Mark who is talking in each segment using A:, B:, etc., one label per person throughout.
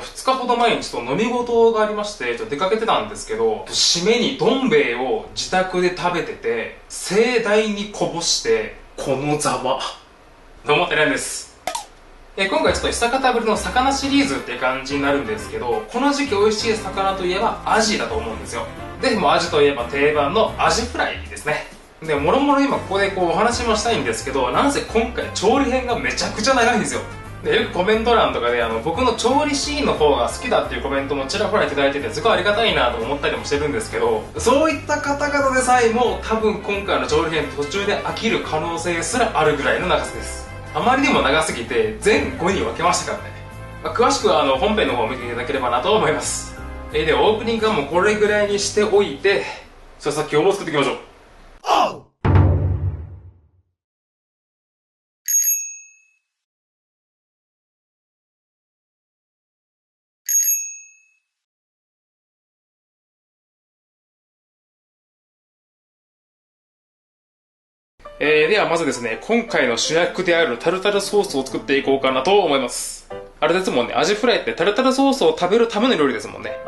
A: 2日ほど前にちょっと飲み事がありまして、ちょっと出かけてたんですけど、締めにどん兵衛を自宅で食べてて、盛大にこぼして、このざま。どうも、てれんです。今回ちょっと久方ぶりの魚シリーズっていう感じになるんですけど、この時期美味しい魚といえばアジだと思うんですよ。でもアジといえば定番のアジフライですね。で、もろもろ今ここでお話もしたいんですけど、なんせ今回調理編がめちゃくちゃ長いんですよ。で、よくコメント欄とかで僕の調理シーンの方が好きだっていうコメントもちらほらいただいてて、すごいありがたいなと思ったりもしてるんですけど、そういった方々でさえも多分今回の調理編途中で飽きる可能性すらあるぐらいの長さです。あまりにも長すぎて全5に分けましたからね。詳しくは本編の方を見ていただければなと思います。で、オープニングはもうこれぐらいにしておいて、さあ今日も作っていきましょう。ではまずですね、今回の主役であるタルタルソースを作っていこうかなと思います。あれですもんね、アジフライってタルタルソースを食べるための料理ですもんね。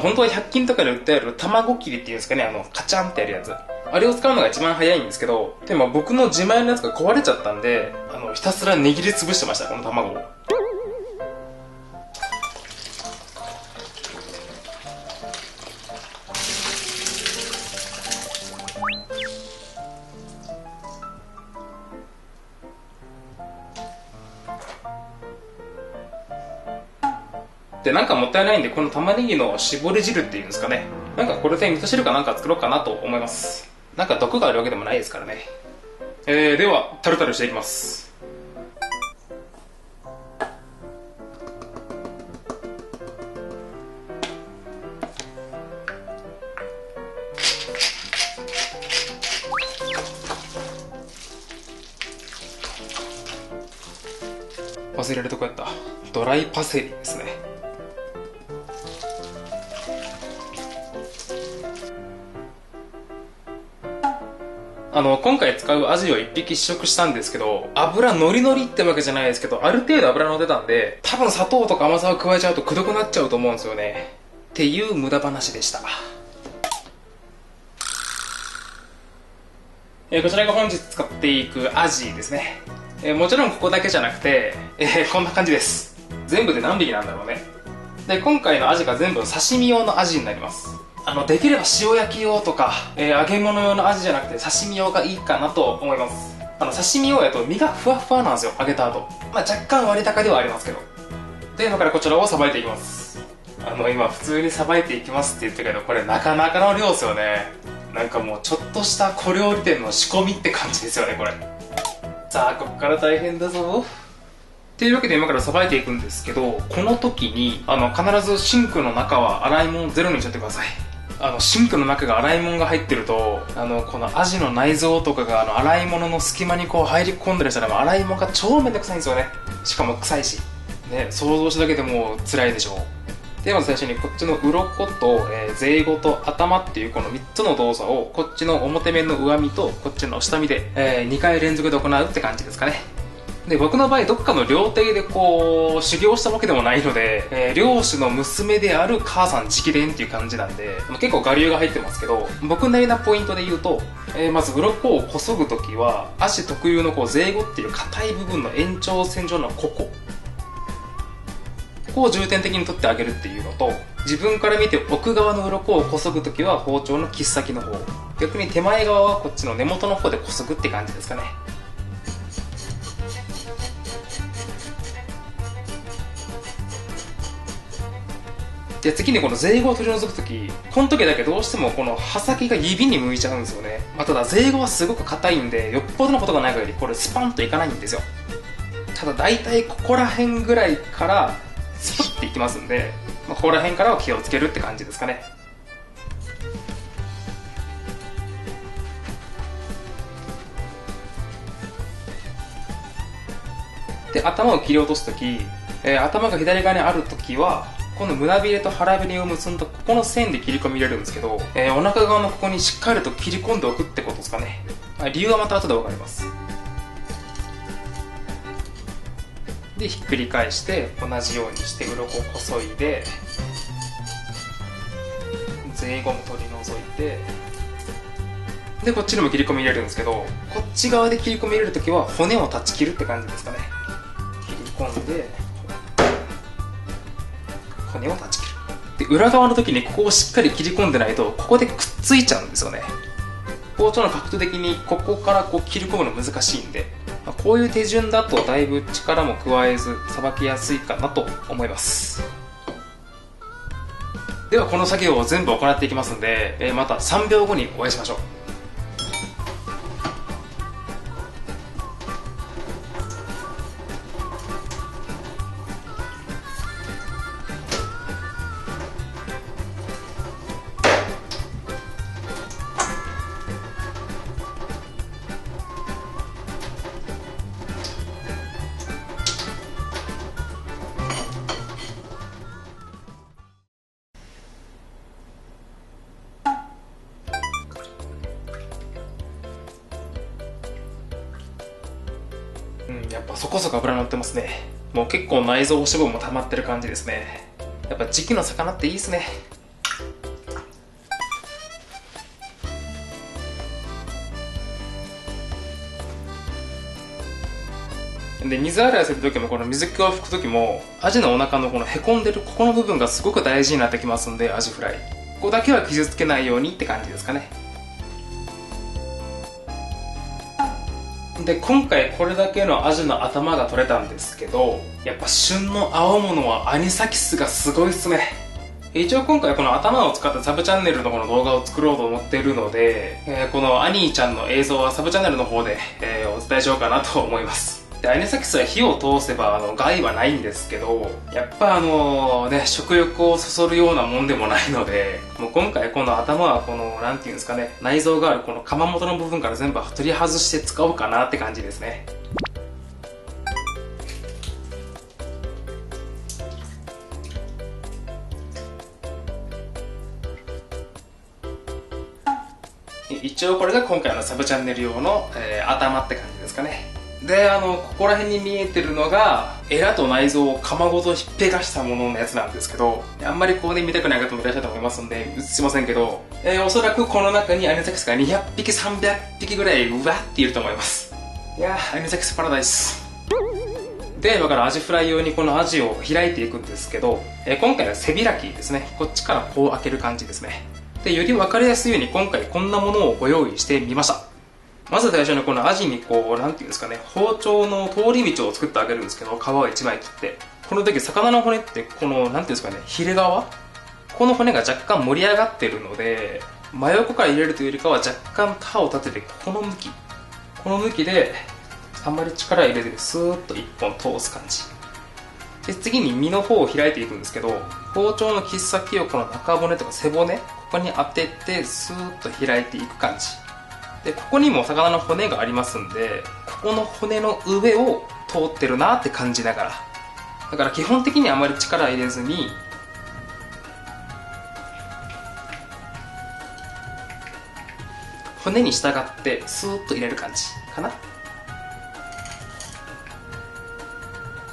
A: 本当は100均とかで売ってある卵切りっていうんですかね、カチャンってやるやつ。あれを使うのが一番早いんですけど、でも僕の自前のやつが壊れちゃったんで、ひたすら握りつぶしてました、この卵を。で、なんかもったいないんで、この玉ねぎの絞り汁っていうんですかね。なんかこれで味噌汁かなんか作ろうかなと思います。なんか毒があるわけでもないですからね。では、タルタルしていきます。忘れるとこやった。ドライパセリですね。今回使うアジを1匹試食したんですけど、油ノリノリってわけじゃないですけど、ある程度油乗ってたんで、多分砂糖とか甘さを加えちゃうとくどくなっちゃうと思うんですよね。っていう無駄話でした。こちらが本日使っていくアジですね。もちろんここだけじゃなくて、こんな感じです。全部で何匹なんだろうね。で、今回のアジが全部刺身用のアジになります。できれば塩焼き用とか、揚げ物用のアジじゃなくて刺身用がいいかなと思います。刺身用やと身がふわふわなんですよ、揚げた後。若干割高ではありますけど。で、今からこちらをさばいていきます。今普通にさばいていきますって言ったけど、これなかなかの量ですよね。なんかもうちょっとした小料理店の仕込みって感じですよね、これ。さあ、ここから大変だぞ。というわけで今からさばいていくんですけど、この時に、必ずシンクの中は洗い物ゼロにしちゃってください。シンクの中が洗い物が入ってると、このアジの内臓とかが洗い物の隙間にこう入り込んだりしたら、洗い物が超めんどくさいんですよね。しかも臭いし。ね、想像しただけでもう辛いでしょう。で、まず最初にこっちの鱗と、ゼイゴと頭っていうこの3つの動作を、こっちの表面の上身とこっちの下身で、2回連続で行うって感じですかね。で、僕の場合どっかの料亭でこう修行したわけでもないので、漁師の娘である母さん直伝っていう感じなんで、結構我流が入ってますけど、僕なりなポイントで言うと、まず鱗をこそぐときはアジ特有のこうゼイゴっていう硬い部分の延長線上のここを重点的に取ってあげるっていうのと、自分から見て奥側の鱗をこそぐときは包丁の切っ先の方、逆に手前側はこっちの根元の方でこそぐって感じですかね。で、次にこのゼイゴを取り除くとき、この時だけどうしてもこの刃先が指に向いちゃうんですよね。ただゼイゴはすごく硬いんで、よっぽどのことがない限りこれスパンといかないんですよ。ただ大体ここら辺ぐらいからスプッていきますんで、ここら辺からは気をつけるって感じですかね。で、頭を切り落とすとき、頭が左側にあるときは、この胸びれと腹びれを結んだここの線で切り込み入れるんですけど、お腹側のここにしっかりと切り込んでおくってことですかね。理由はまた後で分かります。で、ひっくり返して同じようにして鱗をこそいで、ゼイゴも取り除いて、でこっちにも切り込み入れるんですけど、こっち側で切り込み入れるときは骨を断ち切るって感じですかね。切り込んで骨を断ち切る。で、裏側の時にここをしっかり切り込んでないとここでくっついちゃうんですよね。包丁の角度的にここからこう切り込むの難しいんで、こういう手順だとだいぶ力も加えずさばきやすいかなと思います。ではこの作業を全部行っていきますので、また3秒後にお会いしましょう。やっぱそこそこ脂乗ってますね。もう結構内臓脂肪も溜まってる感じですね。やっぱ時期の魚っていいですね。で、水洗いする時もこの水気を拭く時もアジのお腹のこのへこんでるここの部分がすごく大事になってきますんで、アジフライここだけは傷つけないようにって感じですかね。で、今回これだけのアジの頭が取れたんですけど、やっぱ旬の青物はアニサキスがすごいっすね。一応今回この頭を使ったサブチャンネルのこの動画を作ろうと思っているので、このアニーちゃんの映像はサブチャンネルの方で、お伝えしようかなと思います。で、アニサキスは火を通せば害はないんですけど、やっぱ食欲をそそるようなもんでもないので、もう今回この頭はこのなんていうんですかね、内臓があるこの鎌元の部分から全部取り外して使おうかなって感じですね。一応これが今回のサブチャンネル用の、頭って感じですかね。で、ここら辺に見えてるのがエラと内臓を釜ごとひっぺがしたもののやつなんですけど、あんまりこうね見たくない方もいらっしゃると思いますんで、すいませんけど、おそらくこの中にアニサキスが200匹300匹ぐらいうわっていると思います。いやー、アニサキスパラダイス。で、今からアジフライ用にこのアジを開いていくんですけど、今回は背開きですね。こっちからこう開ける感じですね。で、より分かりやすいように今回こんなものをご用意してみました。まず最初にこのアジにこう、なんていうんですかね、包丁の通り道を作ってあげるんですけど、皮を1枚切って。この時、魚の骨って、この、なんていうんですかね、ヒレ側この骨が若干盛り上がってるので、真横から入れるというよりかは若干刃を立てて、この向きで、あんまり力入れずにスーッと1本通す感じ。で、次に身の方を開いていくんですけど、包丁の切っ先をこの中骨とか背骨、ここに当てて、スーッと開いていく感じ。で、ここにも魚の骨がありますんで、ここの骨の上を通ってるなって感じながら。だから基本的にあまり力入れずに、骨に従ってスーッと入れる感じかな。こ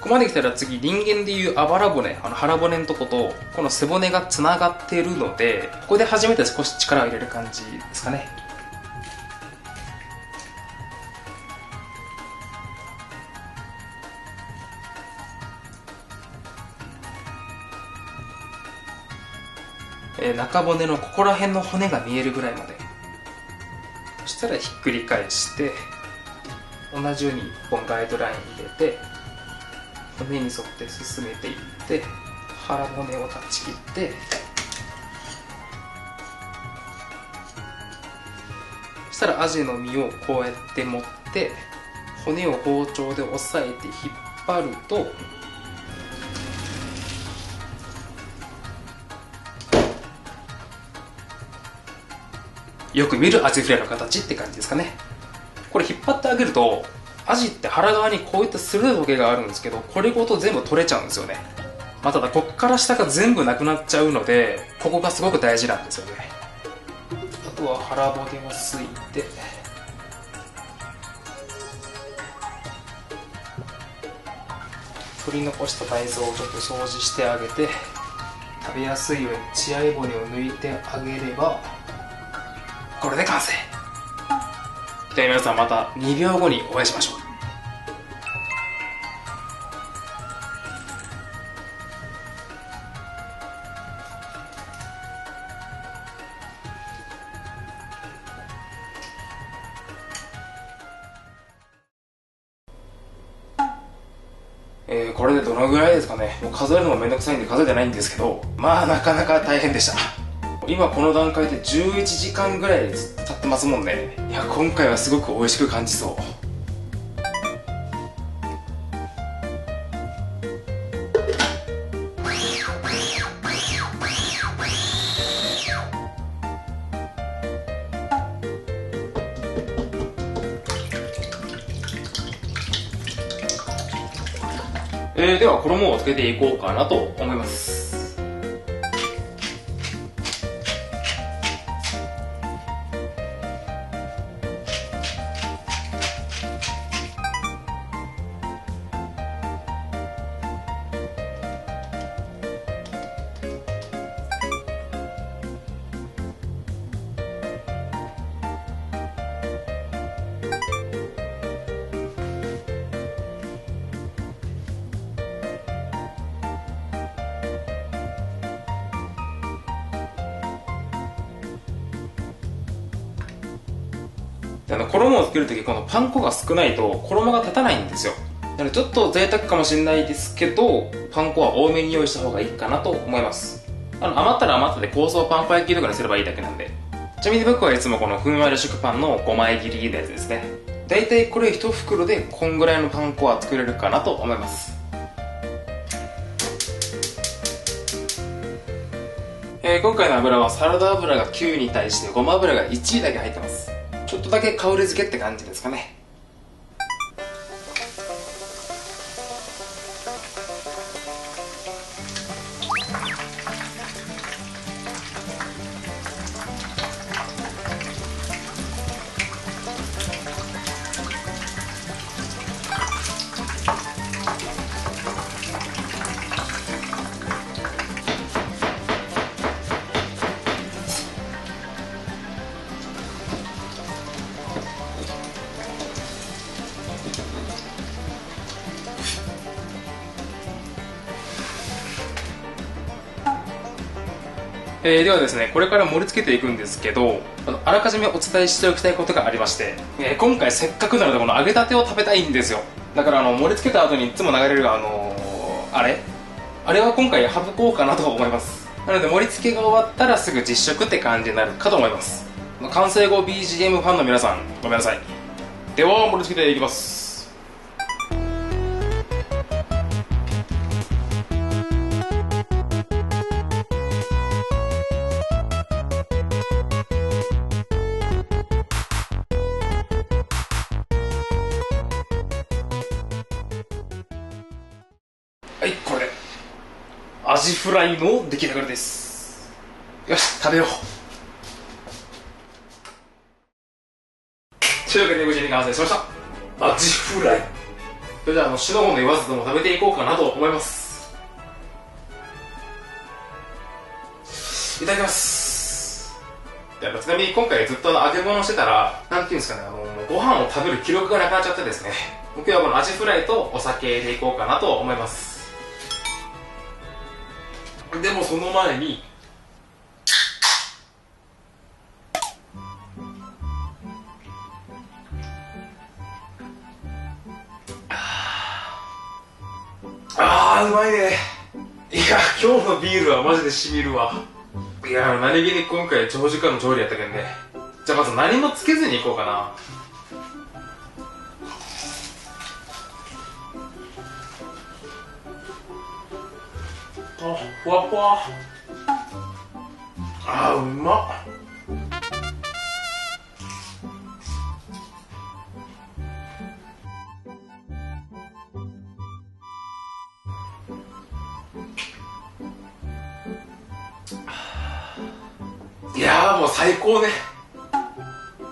A: こまで来たら次、人間でいうあばら骨、腹骨のとことこの背骨がつながっているので、ここで初めて少し力を入れる感じですかね。中骨のここら辺の骨が見えるぐらいまで。そしたらひっくり返して同じように1本ガイドライン入れて骨に沿って進めていって腹骨を断ち切って、そしたらアジの身をこうやって持って骨を包丁で押さえて引っ張ると、よく見るアジフライの形って感じですかね。これ引っ張ってあげると、アジって腹側にこういった鋭いトゲがあるんですけど、これごと全部取れちゃうんですよね。ただこっから下が全部なくなっちゃうので、ここがすごく大事なんですよね。あとは腹骨をすいて、取り残した内臓をちょっと掃除してあげて、食べやすいように血合い骨を抜いてあげればこれで完成。では皆さん、また2秒後にお会いしましょう。これでどのぐらいですかね。もう数えるのもめんどくさいんで数えてないんですけど、まあなかなか大変でした。今この段階で11時間ぐらい経ってますもんね。いや、今回はすごく美味しく感じそう。では衣をつけていこうかなと思います。衣をつけるとき、このパン粉が少ないと衣が立たないんですよ。なのでちょっと贅沢かもしれないですけど、パン粉は多めに用意した方がいいかなと思います。余ったら余ったで香草パン粉焼きとかにすればいいだけなんで。ちなみに僕はいつもこのふんわり食パンの5枚切りのやつですね。だいたいこれ1袋でこんぐらいのパン粉は作れるかなと思います。今回の油はサラダ油が9に対してごま油が1だけ入ってます。ちょっとだけ香り付けって感じですかね。ではですね、これから盛り付けていくんですけど、あらかじめお伝えしておきたいことがありまして、今回せっかくなのでこの揚げたてを食べたいんですよ。だから盛り付けた後にいつも流れるあれは今回省こうかなと思います。なので盛り付けが終わったらすぐ実食って感じになるかと思います。完成後 BGM ファンの皆さん、ごめんなさい。では盛り付けていきます。はい、これでアジフライの出来上がりです。よし、食べよう。というわけで無事に完成しました、アジフライ。それじゃあシナモンの言わずとも食べていこうかなと思います。いただきます。ちなみに今回ずっと揚げ物してたら、なんていうんですかね、ご飯を食べる記録がなくなっちゃってですね、今日はこのアジフライとお酒でいこうかなと思います。でもその前にうまいね。いや、今日のビールはマジでしみるわ。いや、何気に今回長時間の調理やったけんね。じゃあまず何もつけずにいこうかな。あ、ふわふわ。あ、うまっ。いやーもう最高ね。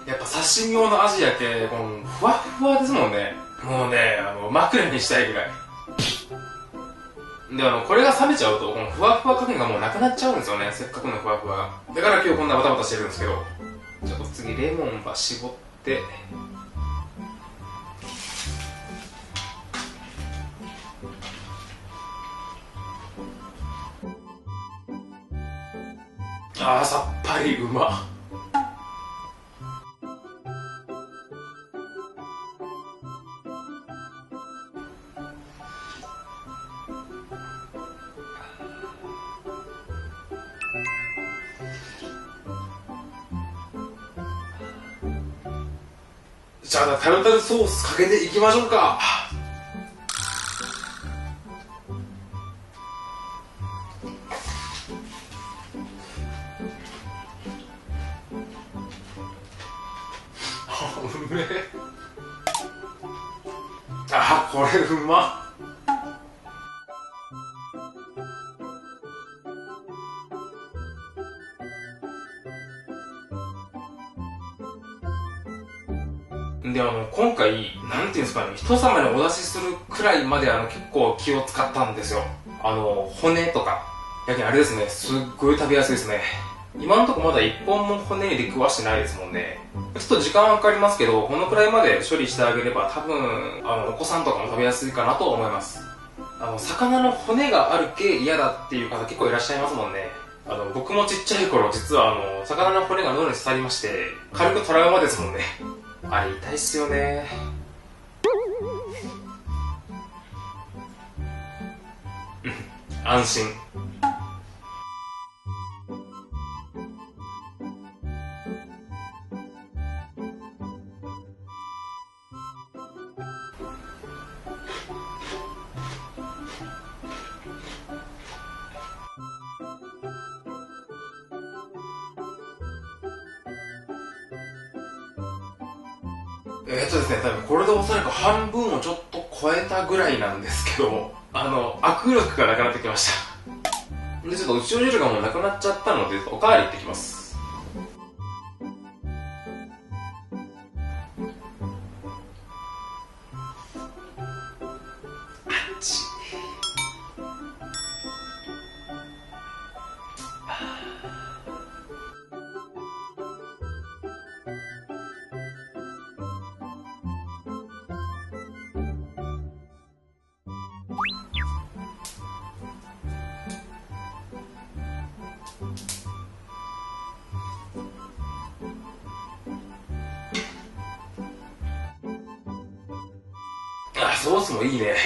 A: やっぱ刺身用のアジやけ、このふわふわですもんね。もうね、枕にしたいぐらい。で、これが冷めちゃうと、このふわふわ加減がもうなくなっちゃうんですよね。せっかくのふわふわが。だから今日こんなバタバタしてるんですけど。ちょっと次、レモンば絞って。あー、さっぱりうまっ。じゃあタルタルソースかけていきましょうか。うめえ。あ、これうまっ。で、今回、なんていうんですかね、人様にお出しするくらいまで結構気を使ったんですよ。骨とか。やけんあれですね、すっごい食べやすいですね。今のとこまだ一本も骨に出くわしてないですもんね。ちょっと時間はかかりますけど、このくらいまで処理してあげれば多分、お子さんとかも食べやすいかなと思います。魚の骨があるけ嫌だっていう方結構いらっしゃいますもんね。僕もちっちゃい頃、実は魚の骨が喉に刺さりまして、軽くトラウマですもんね。あれ痛いっすよね。安心。ですね、多分これでおそらく半分をちょっと超えたぐらいなんですけど、握力がなくなってきました。で、ちょっと内の汁がもうなくなっちゃったので、おかわりいってきます。あ、ソースもいいね。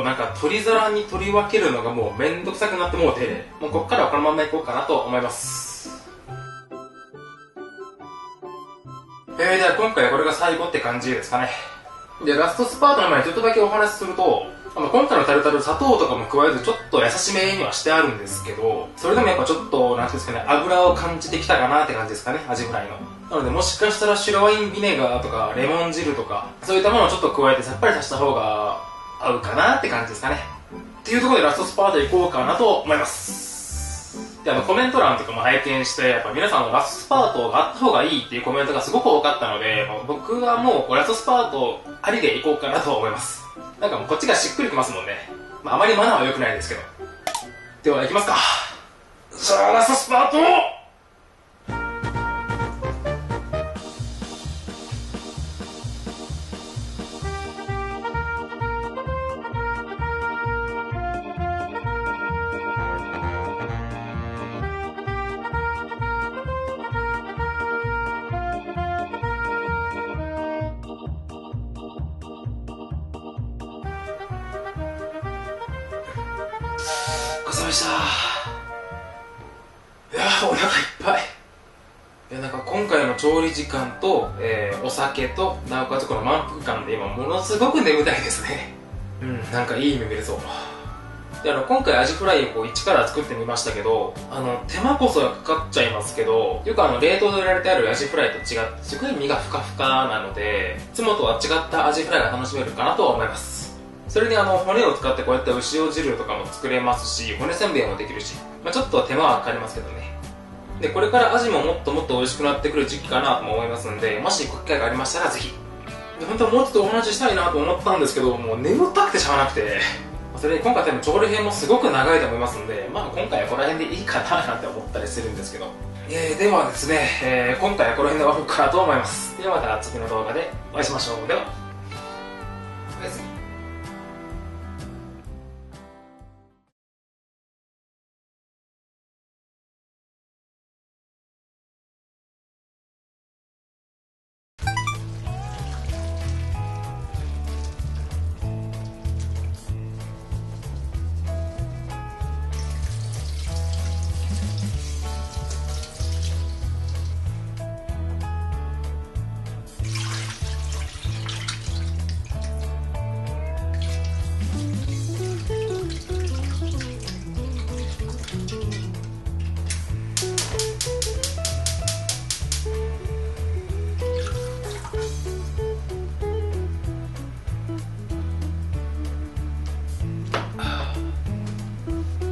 A: なんか取り皿に取り分けるのがもうめんどくさくなってもうて、もうこっからはこのままいこうかなと思います。では今回はこれが最後って感じですかね。で、ラストスパートの前にちょっとだけお話しすると、今回のタルタル砂糖とかも加えずちょっと優しめにはしてあるんですけど、それでもやっぱちょっと、なんていうんですかね、油を感じてきたかなって感じですかね、アジフライの。なのでもしかしたら白ワインビネガーとかレモン汁とか、そういったものをちょっと加えてさっぱりさせた方が合うかなって感じですかね。っていうところでラストスパートいこうかなと思います。で、コメント欄とかも拝見して、やっぱ皆さんラストスパートがあった方がいいっていうコメントがすごく多かったので、僕はもうラストスパートありでいこうかなと思います。なんかもうこっちがしっくりきますもんね。あまりマナーは良くないですけど。では行きますか。じゃあラストスパートごちそうさまでした。いやー、お腹いっぱい。なんか今回の調理時間と、お酒と、なおかつこの満腹感で今ものすごく眠たいですね。なんかいい夢見れそう。で、今回アジフライをこう一から作ってみましたけど、手間こそかかっちゃいますけど、よく冷凍で売られてあるアジフライと違って、すごい身がふかふかなので、いつもとは違ったアジフライが楽しめるかなとは思います。それに骨を使ってこうやって牛尾汁とかも作れますし、骨せんべいもできるし、ちょっと手間はかかりますけどね。で、これからアジももっともっと美味しくなってくる時期かなとも思いますんで、もしご機会がありましたらぜひ。で、本当はもうちょっとお話ししたいなと思ったんですけど、もう眠たくてしゃあなくて。それに今回多分調理編もすごく長いと思いますので、今回はこの辺でいいかななんて思ったりするんですけど。ではですね、今回はこの辺で終わろうかなと思います。ではまた次の動画でお会いしましょう。では、おやすみ。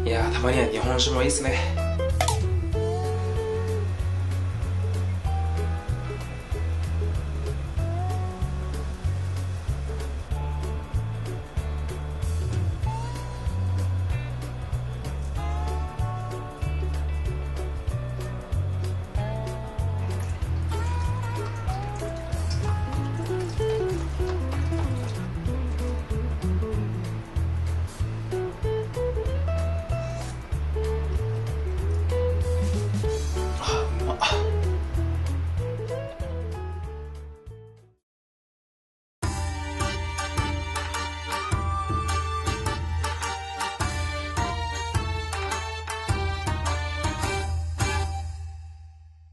A: いやー、たまには日本酒もいいっすね。